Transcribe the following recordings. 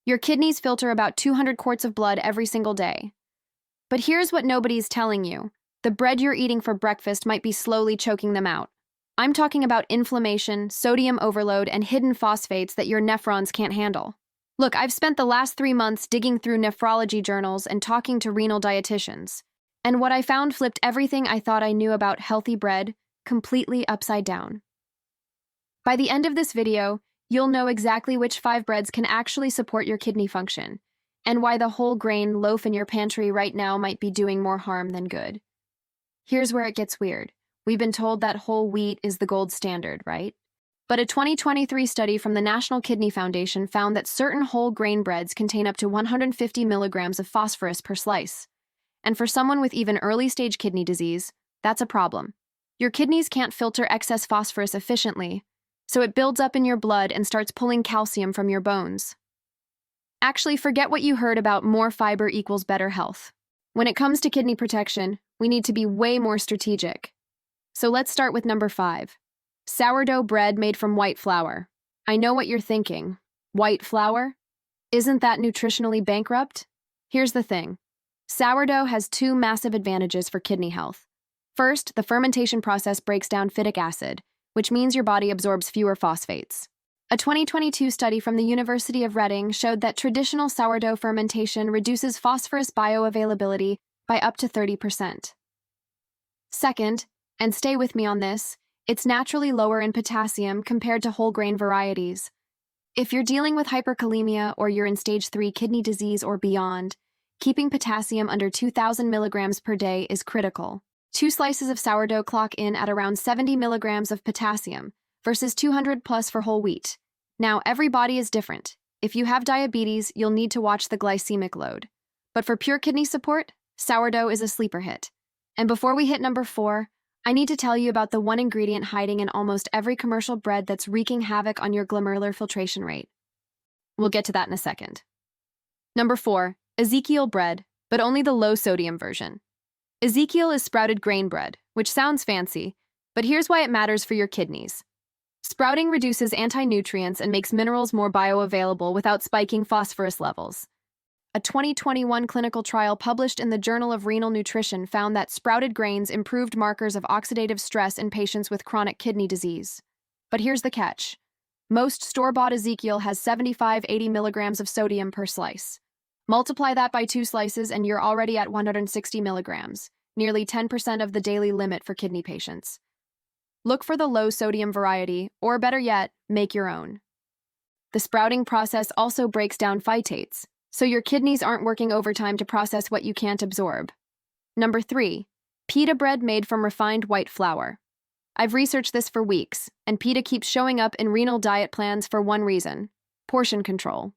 Your kidneys filter about 200 quarts of blood every single day. But here's what nobody's telling you. The bread you're eating for breakfast might be slowly choking them out. I'm talking about inflammation, sodium overload, and hidden phosphates that your nephrons can't handle. Look, I've spent the last 3 months digging through nephrology journals and talking to renal dietitians. And what I found flipped everything I thought I knew about healthy bread completely upside down. By the end of this video, you'll know exactly which 5 breads can actually support your kidney function, and why the whole grain loaf in your pantry right now might be doing more harm than good. Here's where it gets weird. We've been told that whole wheat is the gold standard, right? But a 2023 study from the National Kidney Foundation found that certain whole grain breads contain up to 150 milligrams of phosphorus per slice. And for someone with even early-stage kidney disease, that's a problem. Your kidneys can't filter excess phosphorus efficiently, so it builds up in your blood and starts pulling calcium from your bones. Actually, forget what you heard about more fiber equals better health. When it comes to kidney protection, we need to be way more strategic. So let's start with number 5. Sourdough bread made from white flour. I know what you're thinking. White flour? Isn't that nutritionally bankrupt? Here's the thing. Sourdough has 2 massive advantages for kidney health. First, the fermentation process breaks down phytic acid, which means your body absorbs fewer phosphates. A 2022 study from the University of Reading showed that traditional sourdough fermentation reduces phosphorus bioavailability by up to 30%. Second, and stay with me on this, it's naturally lower in potassium compared to whole grain varieties. If you're dealing with hyperkalemia or you're in stage 3 kidney disease or beyond, keeping potassium under 2,000 milligrams per day is critical. 2 slices of sourdough clock in at around 70 milligrams of potassium versus 200 plus for whole wheat. Now, every body is different. If you have diabetes, you'll need to watch the glycemic load. But for pure kidney support, sourdough is a sleeper hit. And before we hit number 4, I need to tell you about the one ingredient hiding in almost every commercial bread that's wreaking havoc on your glomerular filtration rate. We'll get to that in a second. Number 4, Ezekiel bread, but only the low-sodium version. Ezekiel is sprouted grain bread, which sounds fancy, but here's why it matters for your kidneys. Sprouting reduces anti-nutrients and makes minerals more bioavailable without spiking phosphorus levels. A 2021 clinical trial published in the Journal of Renal Nutrition found that sprouted grains improved markers of oxidative stress in patients with chronic kidney disease. But here's the catch. Most store-bought Ezekiel has 75-80 milligrams of sodium per slice. Multiply that by 2 slices and you're already at 160 milligrams, nearly 10% of the daily limit for kidney patients. Look for the low-sodium variety, or better yet, make your own. The sprouting process also breaks down phytates, so your kidneys aren't working overtime to process what you can't absorb. Number 3, pita bread made from refined white flour. I've researched this for weeks, and pita keeps showing up in renal diet plans for one reason: portion control.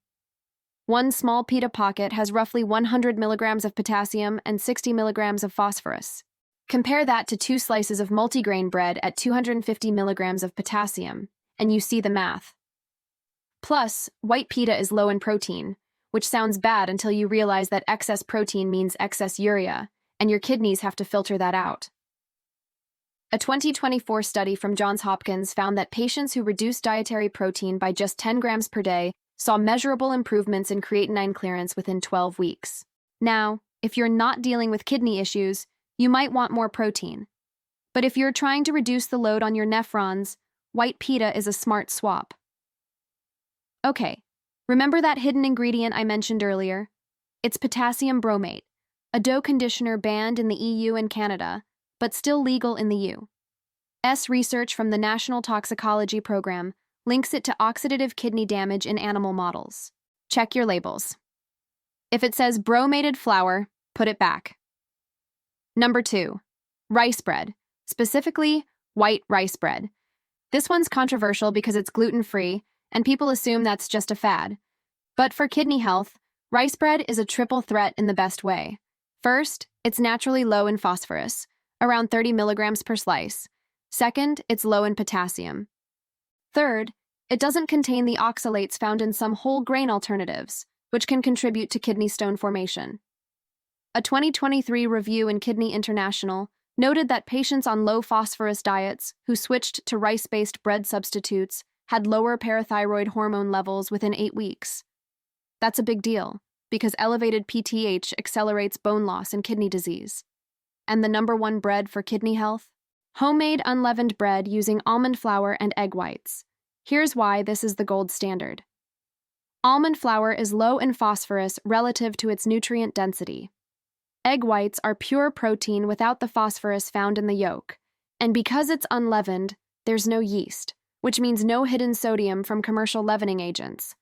1 small pita pocket has roughly 100 milligrams of potassium and 60 milligrams of phosphorus. Compare that to 2 slices of multigrain bread at 250 milligrams of potassium, and you see the math. Plus, white pita is low in protein, which sounds bad until you realize that excess protein means excess urea, and your kidneys have to filter that out. A 2024 study from Johns Hopkins found that patients who reduced dietary protein by just 10 grams per day saw measurable improvements in creatinine clearance within 12 weeks. Now, if you're not dealing with kidney issues, you might want more protein. But if you're trying to reduce the load on your nephrons, white pita is a smart swap. Okay, remember that hidden ingredient I mentioned earlier? It's potassium bromate, a dough conditioner banned in the EU and Canada, but still legal in the U.S. Research from the National Toxicology Program links it to oxidative kidney damage in animal models. Check your labels. If it says bromated flour, put it back. Number 2, rice bread, specifically white rice bread. This one's controversial because it's gluten-free, and people assume that's just a fad. But for kidney health, rice bread is a triple threat in the best way. First, it's naturally low in phosphorus, around 30 milligrams per slice. Second, it's low in potassium. Third, it doesn't contain the oxalates found in some whole grain alternatives, which can contribute to kidney stone formation. A 2023 review in Kidney International noted that patients on low-phosphorus diets who switched to rice-based bread substitutes had lower parathyroid hormone levels within 8 weeks. That's a big deal, because elevated PTH accelerates bone loss and kidney disease. And the number one bread for kidney health? Homemade unleavened bread using almond flour and egg whites. Here's why this is the gold standard. Almond flour is low in phosphorus relative to its nutrient density. Egg whites are pure protein without the phosphorus found in the yolk, and because it's unleavened, there's no yeast, which means no hidden sodium from commercial leavening agents.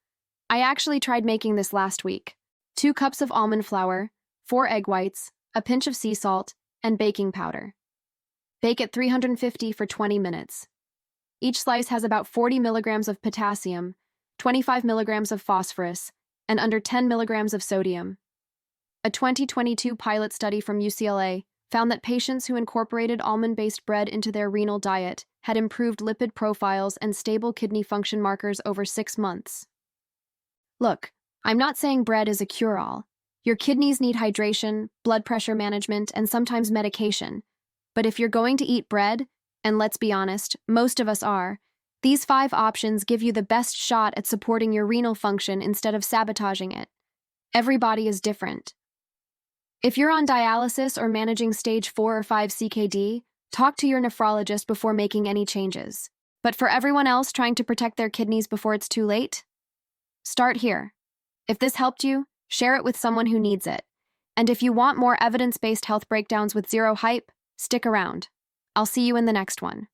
I actually tried making this last week. 2 cups of almond flour, 4 egg whites, a pinch of sea salt, and baking powder. Bake at 350 for 20 minutes. Each slice has about 40 milligrams of potassium, 25 milligrams of phosphorus, and under 10 milligrams of sodium. A 2022 pilot study from UCLA found that patients who incorporated almond-based bread into their renal diet had improved lipid profiles and stable kidney function markers over 6 months. Look, I'm not saying bread is a cure-all. Your kidneys need hydration, blood pressure management, and sometimes medication. But if you're going to eat bread, and let's be honest, most of us are, these 5 options give you the best shot at supporting your renal function instead of sabotaging it. Every body is different. If you're on dialysis or managing stage 4 or 5 CKD, talk to your nephrologist before making any changes. But for everyone else trying to protect their kidneys before it's too late, start here. If this helped you, share it with someone who needs it. And if you want more evidence-based health breakdowns with zero hype, stick around. I'll see you in the next one.